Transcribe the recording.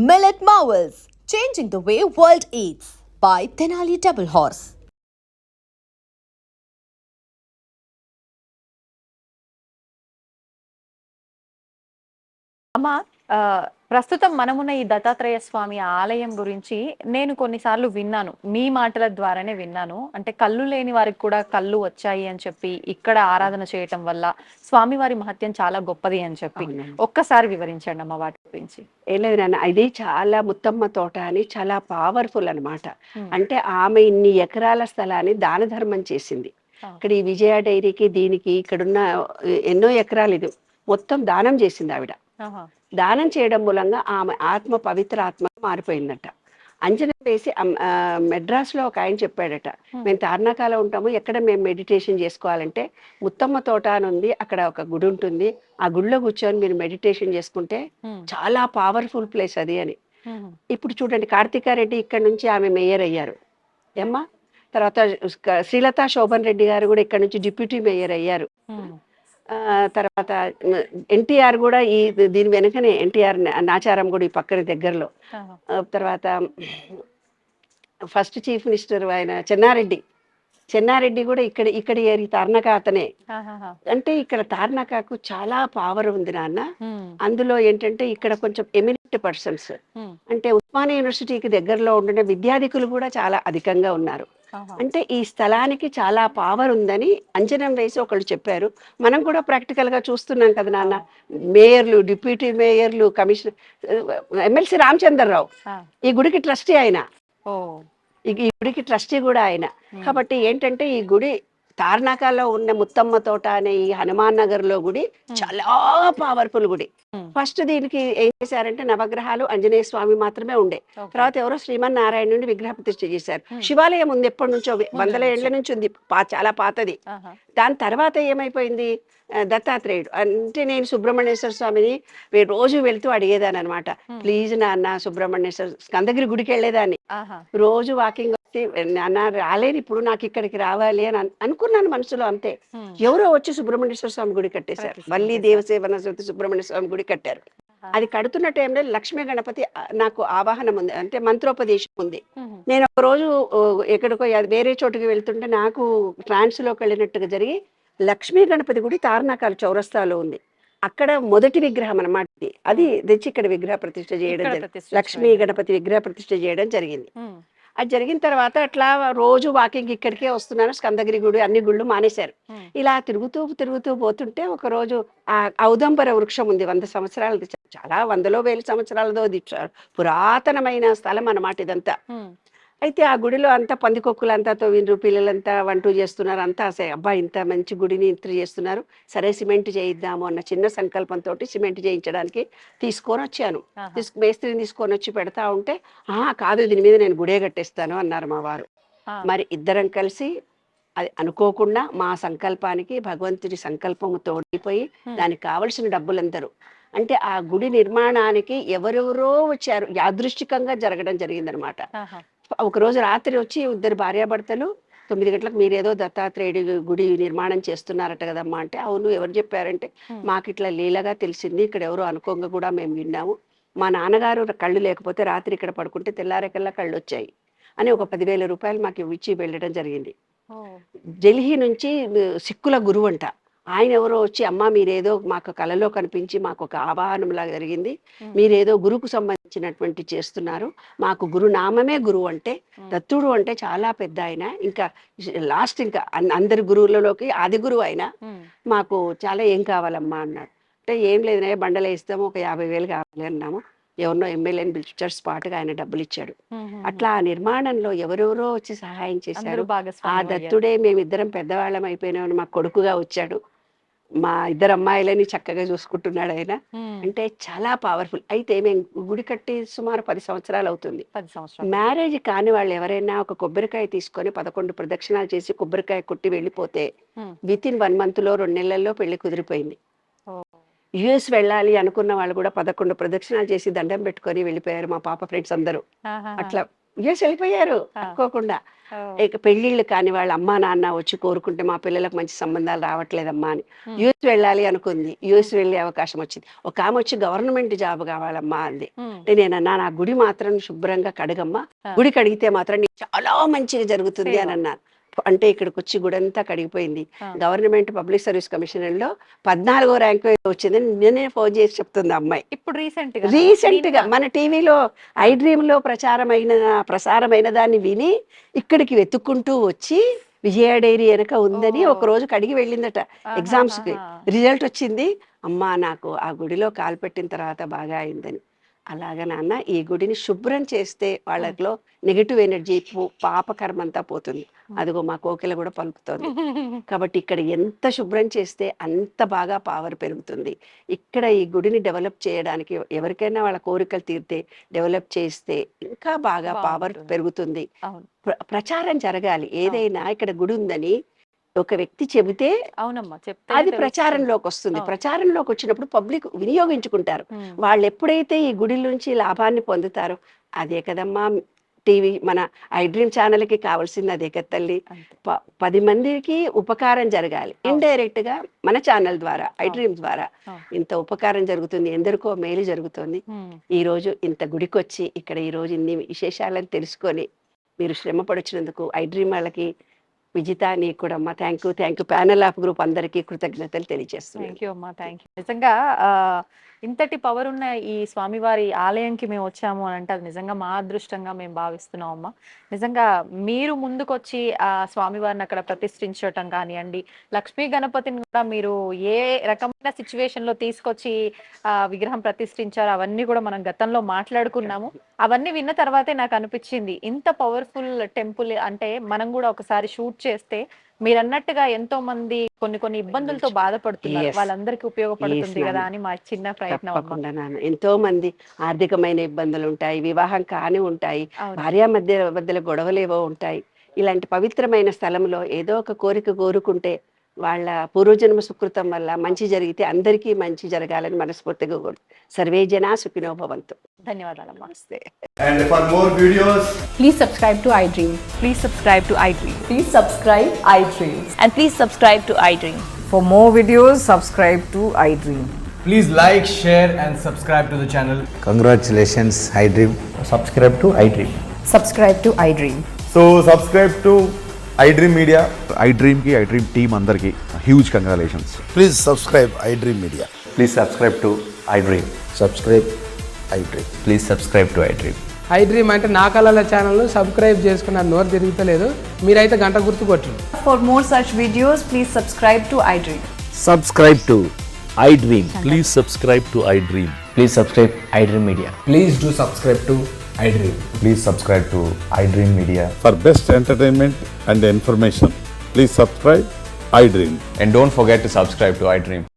Millet Marvels, changing the way world eats by Tenali Double Horse. అమ్మ ప్రస్తుతం మనమున్న ఈ దత్తాత్రేయ స్వామి ఆలయం గురించి నేను కొన్నిసార్లు విన్నాను. మీ మాటల ద్వారానే విన్నాను. అంటే కళ్ళు లేని వారికి కూడా కళ్ళు వచ్చాయి అని చెప్పి ఇక్కడ ఆరాధన చేయటం వల్ల స్వామివారి మహత్యం చాలా గొప్పది అని చెప్పి ఒక్కసారి వివరించండి అమ్మ వాటి గురించి. ఏం లేదు నాన్న, ఇది చాలా ముత్తమ్మ తోట అని చాలా పవర్ఫుల్ అనమాట. అంటే ఆమె ఇన్ని ఎకరాల స్థలాన్ని దాన ధర్మం చేసింది. ఇక్కడ ఈ విజయ డైరీకి దీనికి ఇక్కడున్న ఎన్నో ఎకరాలు ఇది మొత్తం దానం చేసింది ఆవిడ. దానం చేయడం మూలంగా ఆమె ఆత్మ పవిత్ర ఆత్మ మారిపోయిందట. అంజనం వేసి మెడ్రాస్లో ఒక ఆయన చెప్పాడట, మేము తార్నాకాలో ఉంటాము, ఎక్కడ మేము మెడిటేషన్ చేసుకోవాలంటే ముత్తమ్మ తోట అని ఉంది, అక్కడ ఒక గుడి ఉంటుంది, ఆ గుడిలో కూర్చొని మీరు మెడిటేషన్ చేసుకుంటే చాలా పవర్ఫుల్ ప్లేస్ అది అని. ఇప్పుడు చూడండి, కార్తికారెడ్డి ఇక్కడ నుంచి ఆమె మేయర్ అయ్యారు ఏమ్మా. తర్వాత శ్రీలతా శోభన్ రెడ్డి గారు కూడా ఇక్కడ నుంచి డిప్యూటీ మేయర్ అయ్యారు. తర్వాత ఎన్టీఆర్ కూడా దీని వెనుకనే ఎన్టీఆర్ నాచారం కూడా ఈ పక్కన దగ్గరలో. తర్వాత ఫస్ట్ చీఫ్ మినిస్టర్ ఆయన చెన్నారెడ్డి కూడా ఇక్కడ ఏరి తార్నాక అతనే. అంటే ఇక్కడ తార్నాకకు చాలా పవర్ ఉంది నాన్న. అందులో ఏంటంటే ఇక్కడ కొంచెం ఎమినెంట్ పర్సన్స్, అంటే ఉస్మానియా యూనివర్సిటీకి దగ్గరలో ఉండిన విద్యార్థికులు కూడా చాలా అధికంగా ఉన్నారు. అంటే ఈ స్థలానికి చాలా పవర్ ఉందని అంజనం వేసి ఒకళ్ళు చెప్పారు. మనం కూడా ప్రాక్టికల్ గా చూస్తున్నాం కదా నాన్న. మేయర్లు, డిప్యూటీ మేయర్లు, కమిషనర్, ఎమ్మెల్సీ రామచంద్రరావు ఈ గుడికి ట్రస్టీ ఆయన, ఈ గుడికి ట్రస్టీ కూడా ఆయన. కాబట్టి ఏంటంటే ఈ గుడి తార్నాకాలో ఉన్న ముత్తమ్మ తోట అనే ఈ హనుమాన్ నగర్ లో గుడి చాలా పవర్ఫుల్ గుడి. ఫస్ట్ దీనికి ఏం చేశారంటే నవగ్రహాలు ఆంజనేయ స్వామి మాత్రమే ఉండే. తర్వాత ఎవరో శ్రీమన్నారాయణ నుండి విగ్రహ ప్రతిష్ఠ చేశారు. శివాలయం ఉంది, ఎప్పటి నుంచో 100 ఏళ్ల నుంచి ఉంది, చాలా పాతది. దాని తర్వాత ఏమైపోయింది, దత్తాత్రేయుడు అంటే నేను సుబ్రహ్మణ్యేశ్వర స్వామిని రోజు వెళ్తూ అడిగేదాన్ని అనమాట. ప్లీజ్ నాన్న సుబ్రహ్మణ్యేశ్వర స్కందగిరి గుడికి వెళ్ళేదాన్ని, రోజు వాకింగ్ వచ్చి నాన్న రాలేను ఇప్పుడు, నాకు ఇక్కడికి రావాలి అని అనుకున్నాను మనసులో. అంతే, ఎవరో వచ్చి సుబ్రహ్మణ్యేశ్వర స్వామి గుడి కట్టేశారు. వల్లి దేవసేవన సుబ్రహ్మణ్య స్వామి గుడి కట్టారు. అది కడుతున్న టైంలో లక్ష్మీ గణపతి నాకు ఆవాహనం ఉంది, అంటే మంత్రోపదేశం ఉంది. నేను ఒక రోజు ఎక్కడికో వేరే చోటుకి వెళ్తుంటే నాకు ట్రాన్స్ లోకి వెళ్ళినట్టుగా జరిగి లక్ష్మీ గణపతి గుడి తార్నాకాల చౌరస్తాలో ఉంది. అక్కడ మొదటి విగ్రహం అన్నమాట. అది తెచ్చి ఇక్కడ విగ్రహ ప్రతిష్ఠ చేయడం జరిగింది, లక్ష్మీ గణపతి విగ్రహ ప్రతిష్ఠ చేయడం జరిగింది. అది జరిగిన తర్వాత అట్లా రోజు వాకింగ్ ఇక్కడికే వస్తున్నాను. స్కందగిరి గుడి అన్ని గుళ్ళు మానేశారు. ఇలా తిరుగుతూ పోతుంటే ఒక రోజు ఆ ఔదంబర వృక్షం ఉంది, 100 సంవత్సరాలది, చాలా 100లో 1000 సంవత్సరాలదో పురాతనమైన స్థలం అన్నమాట ఇదంతా. అయితే ఆ గుడిలో అంతా పందికొక్కులంతా తవ్విండ్రు, పిల్లలంతా 1, 2 చేస్తున్నారు. అంతా అబ్బా ఇంత మంచి గుడిని ఇంత చేస్తున్నారు, సరే సిమెంట్ చేయిద్దాము అన్న చిన్న సంకల్పంతో సిమెంట్ చేయించడానికి తీసుకొని వచ్చాను. మేస్త్రిని తీసుకొని వచ్చి పెడతా ఉంటే, కాదు దీని మీద నేను గుడే కట్టేస్తాను అన్నారు మా వారు. మరి ఇద్దరం కలిసి అది అనుకోకుండా మా సంకల్పానికి భగవంతుడి సంకల్పము తోడిపోయి దానికి కావలసిన డబ్బులందరూ, అంటే ఆ గుడి నిర్మాణానికి ఎవరెవరో వచ్చారు, యాదృష్టికంగా జరగడం జరిగిందనమాట. ఒకరోజు రాత్రి వచ్చి 2 భార్యాభర్తలు 9 గంటలకు మీరేదో దత్తాత్రేయుడి గుడి నిర్మాణం చేస్తున్నారట కదమ్మా అంటే, అవును ఎవరు చెప్పారంటే, మాకు ఇట్లా లీలగా తెలిసింది, ఇక్కడ ఎవరో అనుకోంగా కూడా మేము విన్నాము, మా నాన్నగారు కళ్ళు లేకపోతే రాత్రి ఇక్కడ పడుకుంటే తెల్లారేకల్లా కళ్ళు వచ్చాయి అని ఒక 10,000 రూపాయలు మాకు ఇచ్చి వెళ్ళడం జరిగింది. ఢిల్లీ నుంచి సిక్కుల గురువు అంట ఆయన ఎవరో వచ్చి, అమ్మ మీరేదో మాకు కళలో కనిపించి మాకు ఒక ఆవాహనం లాగా జరిగింది, మీరేదో గురువుకు సంబంధించినటువంటి చేస్తున్నారు, మాకు గురునామమే గురువు, అంటే దత్తుడు అంటే చాలా పెద్ద ఆయన, ఇంకా లాస్ట్ ఇంకా అందరి గురువులలోకి ఆది గురువు ఆయన, మాకు చాలా ఏం కావాలమ్మా అన్నాడు. అంటే ఏం లేదనే బండలు వేస్తాము, ఒక 50,000 కావాలి అన్నాము. ఎవరినో ఎమ్మెల్యేని పిలిచారు, స్పాట్గా ఆయన డబ్బులు ఇచ్చాడు. అట్లా ఆ నిర్మాణంలో ఎవరెవరో వచ్చి సహాయం చేశారు. ఆ దత్తుడే మేమిద్దరం పెద్దవాళ్ళం అయిపోయినామని మా కొడుకుగా వచ్చాడు, మా 2 అమ్మాయిలని చక్కగా చూసుకుంటున్నాడు ఆయన. అంటే చాలా పవర్ఫుల్. అయితే మేము గుడి కట్టి సుమారు 10 సంవత్సరాలు అవుతుంది. మ్యారేజ్ కాని వాళ్ళు ఎవరైనా ఒక కొబ్బరికాయ తీసుకొని 11 ప్రదక్షిణాలు చేసి కొబ్బరికాయ కొట్టి వెళ్ళిపోతే వితిన్ 1 monthలో 2 నెలల్లో పెళ్లి కుదిరిపోయింది. యుఎస్ వెళ్ళాలి అనుకున్న వాళ్ళు కూడా 11 ప్రదక్షిణాలు చేసి దండం పెట్టుకొని వెళ్ళిపోయారు, మా పాప ఫ్రెండ్స్ అందరూ. అట్లా యుఎస్ వెళ్ళిపోయారు అనుకోకుండా. ఇక పెళ్ళిళ్ళు కాని వాళ్ళ అమ్మా నాన్న వచ్చి కోరుకుంటే మా పిల్లలకు మంచి సంబంధాలు రావట్లేదమ్మా అని యుఎస్ వెళ్ళాలి అనుకుంది. యుఎస్ వెళ్ళే అవకాశం వచ్చింది. ఒక ఆమె వచ్చి గవర్నమెంట్ జాబ్ కావాలమ్మా అంది. అంటే నేనన్నా నా గుడి మాత్రం శుభ్రంగా కడగమ్మా, గుడి కడిగితే మాత్రం నీకు చాలా మంచిగా జరుగుతుంది అని అన్నాను. అంటే ఇక్కడికి వచ్చి గుడంతా కడిగిపోయింది. గవర్నమెంట్ పబ్లిక్ సర్వీస్ కమిషన్ లో 14వ ర్యాంక్ వచ్చిందని నేనే ఫోన్ చేసి చెప్తుంది అమ్మాయి. ఇప్పుడు రీసెంట్ గా మన టీవీలో ఐ డ్రీమ్ లో ప్రసారమైన దాన్ని విని ఇక్కడికి వెతుక్కుంటూ వచ్చి విజయ డైరీ వెనక ఉందని ఒక రోజు కడిగి వెళ్ళిందట. ఎగ్జామ్స్ కి రిజల్ట్ వచ్చింది. అమ్మా నాకు ఆ గుడిలో కాలు పెట్టిన తర్వాత బాగా అయిందని. అలాగా నాన్న ఈ గుడిని శుభ్రం చేస్తే వాళ్ళలో నెగటివ్ ఎనర్జీ పాపకర్మ అంతా పోతుంది. అదిగో మా కోకిల కూడా పలుకుతోంది. కాబట్టి ఇక్కడ ఎంత శుభ్రం చేస్తే అంత బాగా పవర్ పెరుగుతుంది. ఇక్కడ ఈ గుడిని డెవలప్ చేయడానికి ఎవరికైనా వాళ్ళ కోరికలు తీరితే డెవలప్ చేస్తే ఇంకా బాగా పవర్ పెరుగుతుంది. ప్రచారం జరగాలి. ఏదైనా ఇక్కడ గుడి ఉందని ఒక వ్యక్తి చెబితే అది ప్రచారంలోకి వస్తుంది. ప్రచారంలోకి వచ్చినప్పుడు పబ్లిక్ వినియోగించుకుంటారు. వాళ్ళు ఎప్పుడైతే ఈ గుడి నుంచి లాభాన్ని పొందుతారో అదే కదమ్మా టీవీ మన ఐ డ్రీమ్ ఛానల్కి కావాల్సింది. అదే కదా తల్లి. 10 మందికి ఉపకారం జరగాలి. ఇండైరెక్ట్ గా మన ఛానల్ ద్వారా ఐ డ్రీమ్ ద్వారా ఇంత ఉపకారం జరుగుతుంది, ఎందరికో మేలు జరుగుతుంది. ఈ రోజు ఇంత గుడికొచ్చి ఇక్కడ ఈ రోజు ఇన్ని విశేషాలను తెలుసుకొని మీరు శ్రమ పడొచ్చినందుకు ఐ డ్రీమ్ వాళ్ళకి విజిత నీకు కూడా అమ్మా thank you. Panel of group అందరికీ కృతజ్ఞతలు తెలియజేస్తున్నాను. నిజంగా ఇంతటి పవర్ ఉన్న ఈ స్వామివారి ఆలయంకి మేము వచ్చాము అని అంటే అది నిజంగా మా అదృష్టంగా మేము భావిస్తున్నాం అమ్మా. నిజంగా మీరు ముందుకొచ్చి ఆ స్వామివారిని అక్కడ ప్రతిష్ఠించటం కానివ్వండి, లక్ష్మీ గణపతిని కూడా మీరు ఏ రకమైన సిచ్యువేషన్ లో తీసుకొచ్చి ఆ విగ్రహం ప్రతిష్ఠించారు అవన్నీ కూడా మనం గతంలో మాట్లాడుకున్నాము. అవన్నీ విన్న తర్వాతే నాకు అనిపించింది ఇంత పవర్ఫుల్ టెంపుల్ అంటే మనం కూడా ఒకసారి షూట్ చేస్తే మీరు అన్నట్టుగా ఎంతో మంది కొన్ని ఇబ్బందులతో బాధపడుతున్నారు, వాళ్ళందరికీ ఉపయోగపడుతుంది కదా అని మా చిన్న ప్రయత్నం. ఎంతో మంది ఆర్థికమైన ఇబ్బందులు ఉంటాయి, వివాహం కాని ఉంటాయి, భార్య మధ్యలో గొడవలేవో ఉంటాయి. ఇలాంటి పవిత్రమైన స్థలంలో ఏదో ఒక కోరిక కోరుకుంటే వాళ్ళ పూర్వజన్మ సుకృతం వల్ల మంచి జరిగితే అందరికీ మంచి జరగాలని మనస్ఫూర్తిగా కోరు. సర్వే జనా సుఖినో భవంతు. ధన్యవాదాలు. And for more videos, Please subscribe to iDream. Please subscribe to iDream. Please subscribe iDream. And please subscribe to iDream. For more videos, subscribe to iDream. please like, share and subscribe to the channel. Congratulations, iDream. Subscribe to iDream. Subscribe to iDream. So subscribe to iDream Media. iDream की iDream team अंदर की huge congratulations. Please subscribe iDream Media. Please subscribe to iDream. Subscribe iDream. Please subscribe to iDream. I dream అంటే నా కళల channel subscribe చేసుకున్న నోరు తిరుగుతలేదు, మీరైతే గంట గుర్తు కొట్టండి. For more such videos, please subscribe to iDream. Subscribe to iDream. Please subscribe to iDream. Please subscribe iDream Media. Please do subscribe to I dream. Please subscribe to iDream Media. For best entertainment and information, please subscribe iDream. And don't forget to subscribe to iDream.